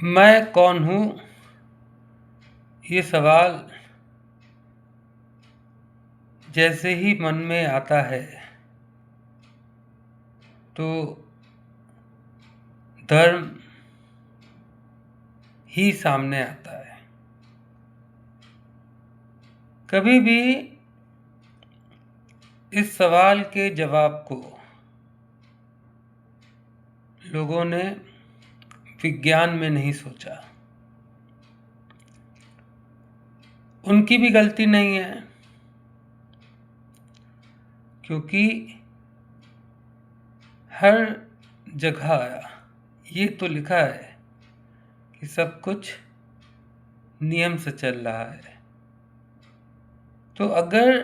मैं कौन हूँ? ये सवाल जैसे ही मन में आता है तो धर्म ही सामने आता है। कभी भी इस सवाल के जवाब को लोगों ने विज्ञान में नहीं सोचा। उनकी भी गलती नहीं है, क्योंकि हर जगह ये तो लिखा है कि सब कुछ नियम से चल रहा है। तो अगर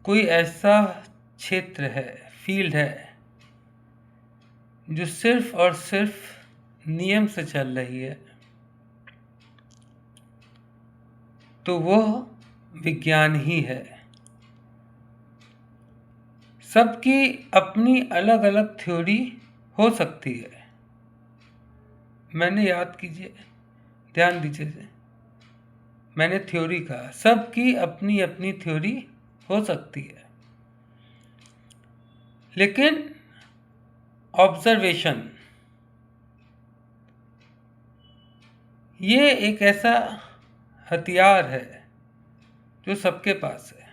कोई ऐसा क्षेत्र है, फील्ड है, जो सिर्फ और सिर्फ नियम से चल रही है, तो वह विज्ञान ही है। सबकी अपनी अलग अलग थ्योरी हो सकती है। मैंने याद कीजिए, ध्यान दीजिए, मैंने थ्योरी कहा। सबकी अपनी अपनी थ्योरी हो सकती है, लेकिन ऑब्जर्वेशन ये एक ऐसा हथियार है जो सबके पास है,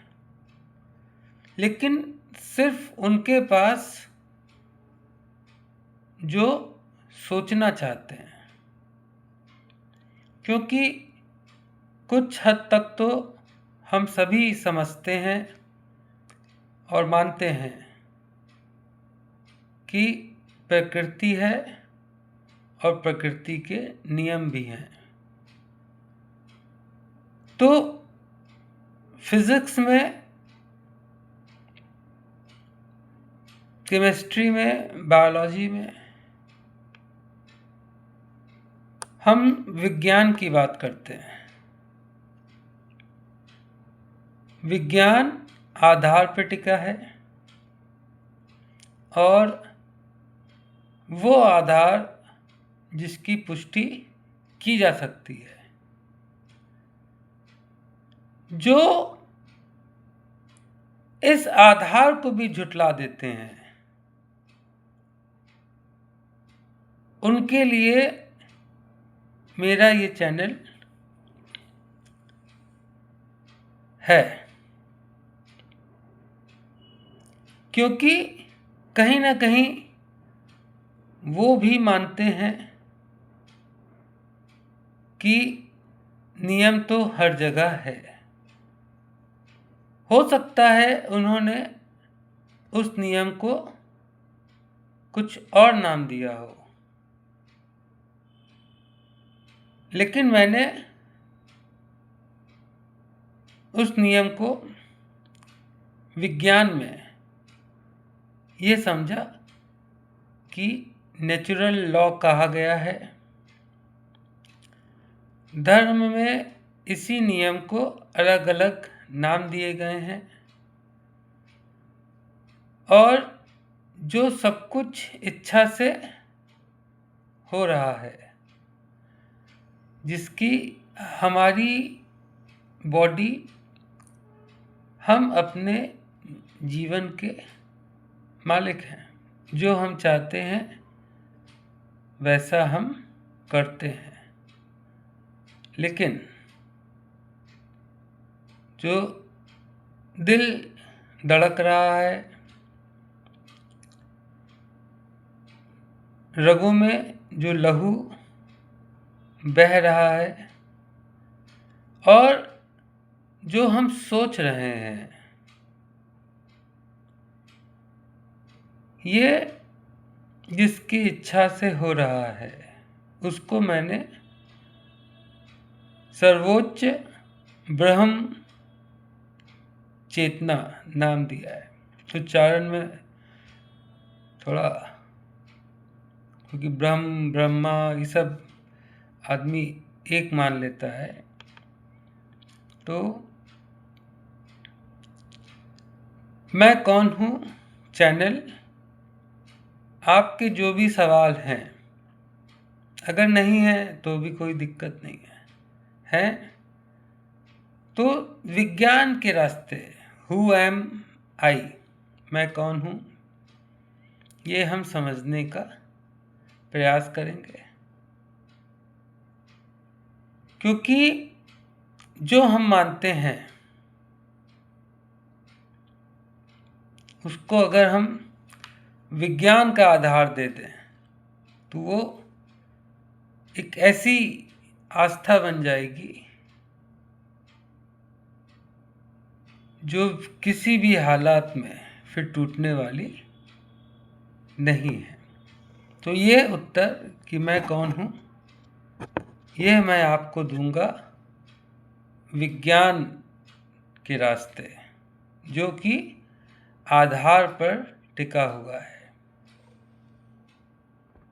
लेकिन सिर्फ उनके पास जो सोचना चाहते हैं। क्योंकि कुछ हद तक तो हम सभी समझते हैं और मानते हैं कि प्रकृति है और प्रकृति के नियम भी हैं। तो फिजिक्स में, केमिस्ट्री में, बायोलॉजी में हम विज्ञान की बात करते हैं। विज्ञान आधार पर टिका है, और वो आधार जिसकी पुष्टि की जा सकती है। जो इस आधार को भी झुठला देते हैं, उनके लिए मेरा ये चैनल है। क्योंकि कहीं ना कहीं वो भी मानते हैं कि नियम तो हर जगह है। हो सकता है उन्होंने उस नियम को कुछ और नाम दिया हो, लेकिन मैंने उस नियम को विज्ञान में ये समझा कि नेचुरल लॉ कहा गया है। धर्म में इसी नियम को अलग अलग नाम दिए गए हैं, और जो सब कुछ इच्छा से हो रहा है, जिसकी हमारी बॉडी, हम अपने जीवन के मालिक हैं। जो हम चाहते हैं वैसा हम करते हैं, लेकिन जो दिल धड़क रहा है, रगों में जो लहू बह रहा है, और जो हम सोच रहे हैं, ये जिसकी इच्छा से हो रहा है, उसको मैंने सर्वोच्च ब्रह्म चेतना नाम दिया है। उच्चारण में थोड़ा, क्योंकि ब्रह्म, ब्रह्मा, ये सब आदमी एक मान लेता है। तो मैं कौन हूँ चैनल, आपके जो भी सवाल हैं, अगर नहीं है तो भी कोई दिक्कत नहीं है। तो विज्ञान के रास्ते, हु एम आई, मैं कौन हूँ, ये हम समझने का प्रयास करेंगे। क्योंकि जो हम मानते हैं उसको अगर हम विज्ञान का आधार दे दें तो वो एक ऐसी आस्था बन जाएगी जो किसी भी हालात में फिर टूटने वाली नहीं है। तो ये उत्तर कि मैं कौन हूँ, यह मैं आपको दूंगा विज्ञान के रास्ते, जो कि आधार पर टिका हुआ है।